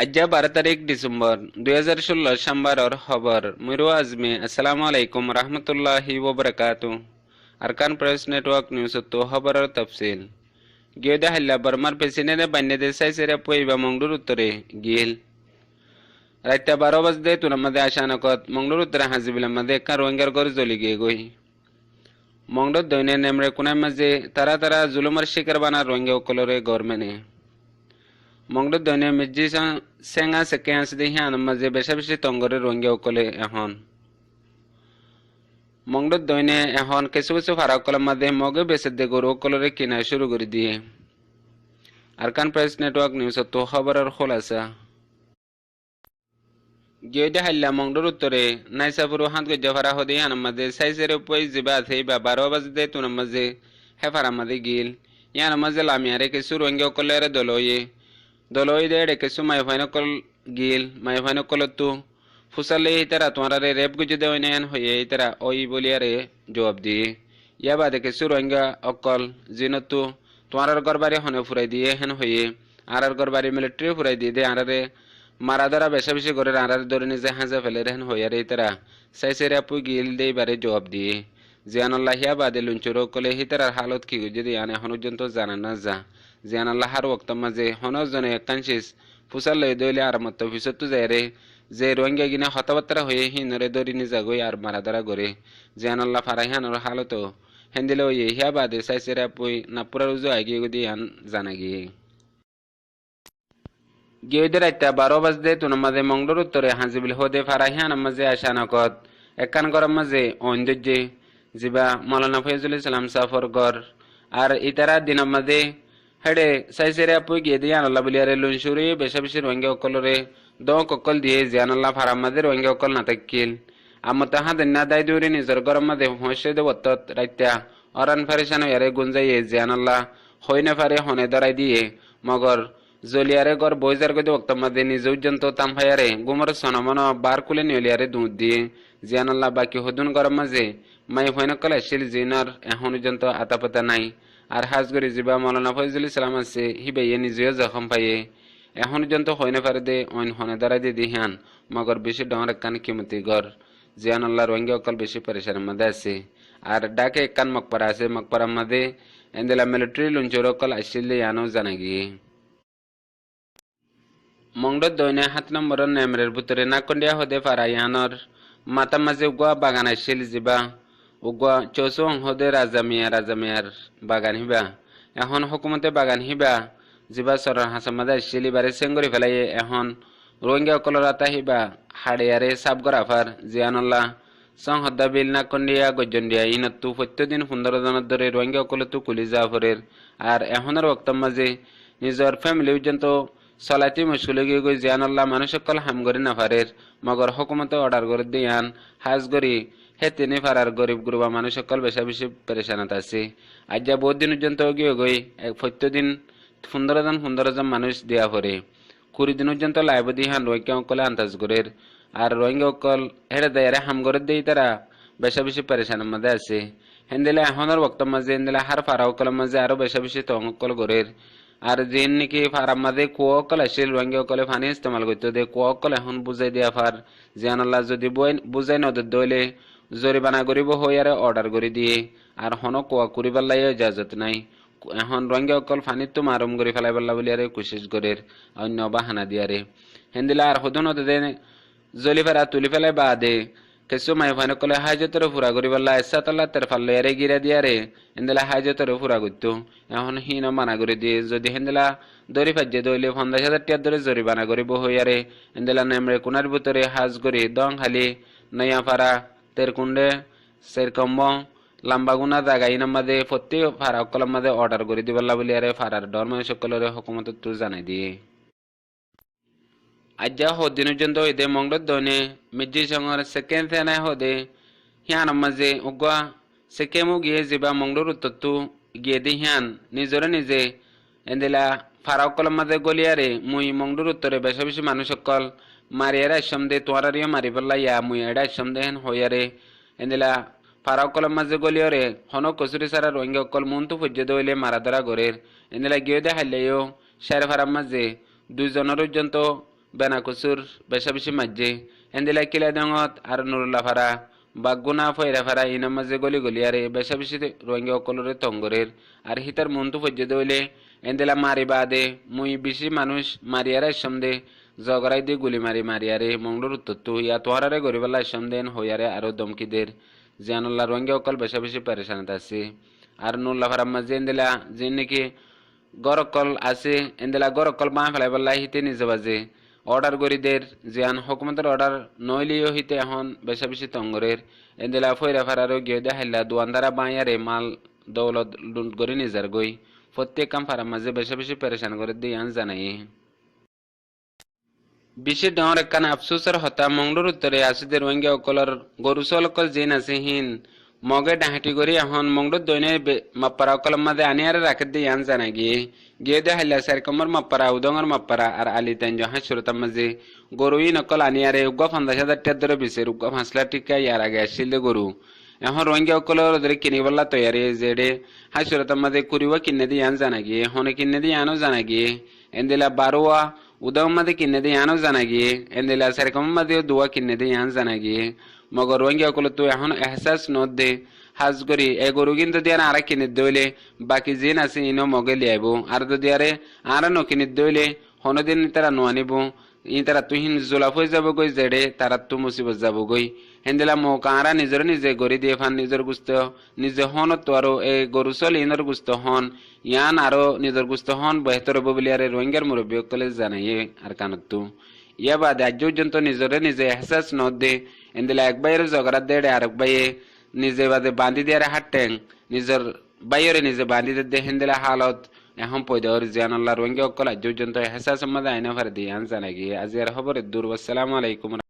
আজ্জা 12 তারিখ ডিসেম্বর 2016 সোমবারর খবর মুরু আজমি আসসালামু আলাইকুম রহমতুল্লাহি ওবরাকাতু আরকান প্রেস নেটওয়ার্ক নিউজ তো খবরের তফসিল গিয়েদে হাল্লা বর্মার প্রেসিডেন্টে বান্যদে সাইসেরে পইবা মংডুর উত্তরে গিল রাইতা 12 বাজে তুনামাদে আশানকত মংডুর উত্তরে হাজিবিলের মাঝে একা রোহিঙ্গার ঘর জ্বলি গিয়ে গই মংডুর দৈনে নেমরে কোনার মাঝে তারা জুলুমার শিকার বানা রোহিঙ্গা কলরে গভর্নমেন্টে মংডুর দৈনে মির্জি সেঙ্গা সেকে আসে হিয়ান মাঝে বেশি তঙ্গরে রোহিঙ্গা কলে এখন মংডুর দৈনে এখন কিছু ফারাক কলার মাঝে মগে বেসে দে গরু কলরে কিনা শুরু করে দিয়ে আরকান প্রেস নেটওয়ার্ক নিউজ তো খবরের খোলাসা গিয়ে হাল্লা মংডুর উত্তরে নাইসাপুর হাত গজ্জা ফারা হদে হান মাঝে সাইজের উপই জিবা আছে বা 12 বাজে তুনার মাঝে হেফারা মাঝে গিল ইয়ান মাঝে লামিয়ারে কিছু রোহিঙ্গা কলের দলই দে কিছু মাইফাইনকল গিল মাইফাইনকল তো ফুসালে ইতারা তোমারে রেপ গুজে দেওয়া নেন হয়ে ইতারা ওই বলিয়ারে জবাব দিয়ে ইয়া বাদে কিছু রোহিঙ্গা অকল জিনতু তোমার গরবারে হনে ফুরাই দিয়ে হেন হয়ে আর গরবারে মিলিটারি ফুরাই দিয়ে দে আরে মারা ধরা বেশি করে আর ধরে নিজে হাজা ফেলে হেন হয়ে আর ইতারা সাইসেরে আপু গিল দে বারে জবাব দিয়ে জিয়ানুল্লাহ ইয়া বাদে লুঞ্চুর কলে হিতারার হালত কি যদি আনে এখন পর্যন্ত জানা না যা জিয়ানুল্লাহ হার ওক্ত মাঝে হনজনে কানসিস ফুসাল লই দইলে আর মত ফিসতু যায় রে যে রোহিঙ্গা গিনা হতাবাত্রা হয়ে হিনরে দরি নিজা গই আর মারা ধরা করে জিয়ানুল্লাহ ফারাইহানোর হালত হেন্দিলে ওই হিয়া বাদে সাইসেরে আপুই নাপুরা রুজু আগিয়ে গদি আন জানা গিয়ে গিয়ে রাইতা 12 বাজে তুনার মাঝে মংডুর উত্তরে হাজিবিল হদে ফারাইহান মাঝে আশানকত একান গরম মাঝে ঐন্দর্যে জিবা মৌলানা ফয়জুল ইসলাম সাফর গর আর ইতারা দিনের মাঝে হেডে সাইসেরে আপুই গিয়ে দিয়ে আনাল্লাহ বলিয়ারে লুনসুরি বেশি রোহিঙ্গা অকলরে ককল দিয়ে জিয়ানাল্লাহ ফারাম মাঝে রোহিঙ্গা অকল না থাকিল আমতা হাতেন না দায় দৌড়ে নিজের গরম মাঝে হসে দে বত্তত রাইতা অরান ফারিসানো ইয়ারে গুঞ্জাইয়ে জিয়ানাল্লাহ হই না ফারে হনে দাঁড়াই দিয়ে মগর জলিয়ারে গর বইজার গদে বক্তব্য মাঝে নিজ উজ্জন্ত তাম ফায়ারে গুমর সনমন বার কুলে নিলিয়ারে দুধ দিয়ে জিয়ানাল্লাহ বাকি হদুন গরম মাঝে মাই হইনকল আসিল জিনার এখন পর্যন্ত আতাপাতা নাই আর হাজগরি জিবা মৌলানা ফয়জুল ইসলাম আছে হিবাইয়ে নিজেও জখম পাইয়ে এখন পর্যন্ত হইনে পারে দে অইন হনে দাঁড়াই দিয়ে দিহান মগর বেশি ডর কান কিমতি গর জিয়ানুল্লাহ রোহিঙ্গা অকল বেশি পরেশানের মধ্যে আছে আর ডাকে কান মকপারা আছে মকপারার মধ্যে এন্দেলা মিলিটারি লুঞ্চর অকল আসিল ইয়ানো জানা গিয়ে মংডর দৈনে 7 নম্বরের নেমরের ভিতরে নাকন্ডিয়া হদে পারা ইয়ানোর মাতা মাঝে উগুয়া বাগান আসিল জিবা উগুয়া চৌসং হদে রাজামিয়ার বাগান হিবা এখন হুকুমতে বাগান হিবা জিবা সরার হাসামাদা আসিল এবারে সেঙ্গরি ফেলাই এখন রোহিঙ্গা কলরাতা হিবা হাড়িয়ারে সাবগর আফার জিয়ানুল্লাহ সং হদ্দা বিল নাকন্ডিয়া গজ্জন্ডিয়া ইনত্তু প্রত্যেকদিন 15 জনের ধরে রোহিঙ্গা কলতু কুলি জাফরের আর এখনের বক্তব্য মাঝে নিজের ফ্যামিলি পর্যন্ত চলাইতে মুশকিল গিয়ে গই জিয়ানুল্লাহ মানুষ সকল হামগরি নাফারের মগর হুকুমতে অর্ডার করে দিয়ান হাজগরি হে তিনি ফারার গরিব গুরুবা মানুষ সকল বেশি পেরেশানাত আছে আজ যা বহুত দিন পর্যন্ত গিয়ে গই প্রত্যেকদিন 15 জন মানুষ দেয়া পরে 20 দিন পর্যন্ত লাইব দিহান রোহিঙ্গা অকলে আন্দাজ করের আর রোহিঙ্গা অকল হেরে দেয়ারে হামগরে দেই তারা বেশি পেরেশানের মধ্যে আছে হেন্দিলে এখনের বক্তব্য মাঝে হেন্দিলে হার ফারা অকলের মাঝে আরো বেশি তঙ্কল গরের আর যেন নাকি ফারাম মাঝে কুয়কল আসিল রোহিঙ্গা অকলে ফানি ইস্তেমাল করতে দে কুয়কল এখন বুঝাই দিয়া ফার জিয়ানুল্লাহ যদি বুঝাই নদর দইলে জরিমানা করিব হই আর অর্ডার করে দিয়ে আর হন কুয়া করিবার লাই ইজাজত নাই এখন রোহিঙ্গা অকল ফানিত তো মারুম করে ফেলাই পারলা বলি আরে কোশিশ করের অন্য বাহানা দিয়ারে হেন্দিলা আর হদন দে জলি ফেরা তুলি ফেলাই বা দে কিছু মাই ফাইন কলে হাজতর ফুরা করিবার লাই সাতাল্লা তের ফাল্লে আরে গিরা দিয়ারে হেন্দিলা হাজতর ফুরা করতো এখন হিন মানা করে দিয়ে যদি হেন্দিলা দড়ি ফাজে দইলে 50,000 টাকা ধরে জরিমানা করিব হই আরে হেন্দিলা নেমরে কোনার ভিতরে হাজ করি দং খালি নয়া ফারা তের কুন্ডে সেরকম লম্বা গুনা জায়গায় নামাদে প্রত্যেক ফারা অকলের মাঝে অর্ডার করে দিবাল্লা বলি আরে ফারার ডর মানুষ সকলের হুকুমত তো জানাই দিয়ে আজ্জা হদিন পর্যন্ত হইতে মংডর দৈনে মির্জি সঙ্গর সেকেন্ড থেনায় হদে হিয়ান মাঝে উগুয়া সেকেমু গিয়ে যাবা মংডর উত্তরতু গিয়ে দি হিয়ান নিজরে নিজে এন্দিলা ফারা অকলের মাঝে গলিয়ারে মুই মংডর উত্তরে বেশি মানুষ সকল মারিয়ারে আসাম দে তোয়ারিও মারি পেলা ইয়া মুই এডা আসাম দেহেন হইয়ারে এন্দিলা ফারা অকলের মাঝে গলিয়রে হন কচুরি সারা রোহিঙ্গা অকল মনতু ফুজে দইলে মারা ধরা গরের এন্দিলা গিয়ে দে হাইলেও শের ফারার মাঝে 2 জনের পর্যন্ত বেনাকুচুর বেশা বেশি মাঝে এন্দিলা কিলা দঙত আর নুরুল্লা ফারা বাগুনা ফয়রা ফারা ইনার মাঝে গলি গলি আরে বেশা বেশি রোহিঙ্গা অকলরে তঙ্গরের আর হিতার মন্তু ফজ্জে দইলে এন্দিলা মারি বাদে মুই বেশি মানুষ মারিয়ারা সন্দেহ জগরাই দিয়ে গুলি মারি মারিয়ারে মংলোর উত্তর ইয়া তোহারে গরিবাল্লা সন্দেন হইয়ারে আরো দমকিদের জিয়ানুল্লাহ রোহিঙ্গা অকল বেশা বেশি পেরেশানিত আছে আর নুল্লা ফারাম মাঝে এন্দিলা যে নাকি গরকল আছে এন্দিলা গরকল বাঁ ফেলাই বললা হিতে নিজে বাজে অর্ডার গরিদের জিয়ান হুকুমতের অর্ডার নইলিও হিতে এখন বেশা বেশি তঙ্গরের এন্দিলা ফয়রা ফারারও গিয়ে দেখাইলা দোয়ানদারা বাঁয়ারে মাল দৌলত লুট করে নিজের গই প্রত্যেক কাম ফারাম মাঝে বেশা বেশি পেরেশান করে দিয়ে আন জানাই বিশ্বের ডর একখান আফসোসের হতা মংলোর উত্তরে আসিদের রোহিঙ্গা অকলর গরুসল অকল জিন আছে হিন মগে ডাহাটি করি এখন মংলোর দৈনে মাপ্পারা অকল মাঝে আনিয়ারে রাখে দিয়ে আন জানা গিয়ে দেখাইলা সারকমর মাপ্পারা উদঙর মাপ্পারা আর আলি তাইন জহা সুরতার মাঝে গরুই নকল আনিয়ারে উগ্র 50,000 টাকা ধরে বিশের উগ্র 5 লাখ টাকা ইয়ার আগে আসছিল গরু এখন রোহিঙ্গা অকলর ওদের কিনিবল্লা তৈয়ারি যেডে হাই সুরতার মাঝে কুড়িবা কিনে দিয়ে আন জানা হনে কিনে দিয়ে আনো জানা এন্দিলা বারোয়া উদং মাদে কিনে দিয়ে আনো জানা এন্দিলা সারকম মাদে দুয়া কিনে দিয়ে আন জানা মগর রোহিঙ্গা অকল তো এখন এহসাস নদ দে হাজ করি এ গরু কিন্তু দিয়ে আর কিনে দইলে বাকি জিন আছে ইনো মগে লিয়াইব আর যদি আরে আর নকিনে দইলে হনদিন তারা নোয়ানিব ই তারা তুহিন জোলাফ হয়ে যাব গই জেডে তারা তো মুসিবত যাব গই হেন্দিলা মৌকারা নিজের নিজে গড়ি দিয়ে ফান নিজের গুস্ত নিজে হন তো আরো এই গরু চল ইনর গুস্ত হন ইয়ান আরো নিজের গুস্ত হন বেহতর হব বলি আরে রোহিঙ্গার মুরব্বী কলে জানাই আর কানত ইয়া বাদে আজ পর্যন্ত নিজরে নিজে এহসাস নদ দে এন্দিলা এক বাইয়ের জগরাত দেড়ে আরেক বাইয়ে নিজে বাদে বান্ধি দিয়ে হাঁটেন নিজের বাইরে নিজে বান্ধি দে হেন্দিলা হালত এখন পয়দার জিয়ানুল্লাহ রোহিঙ্গা অকল আজ পর্যন্ত এহসাস সম্বন্ধে আইনা ফার দিয়ে আন জানাই আজি আর খবর দূর আসসালামু আলাইকুম।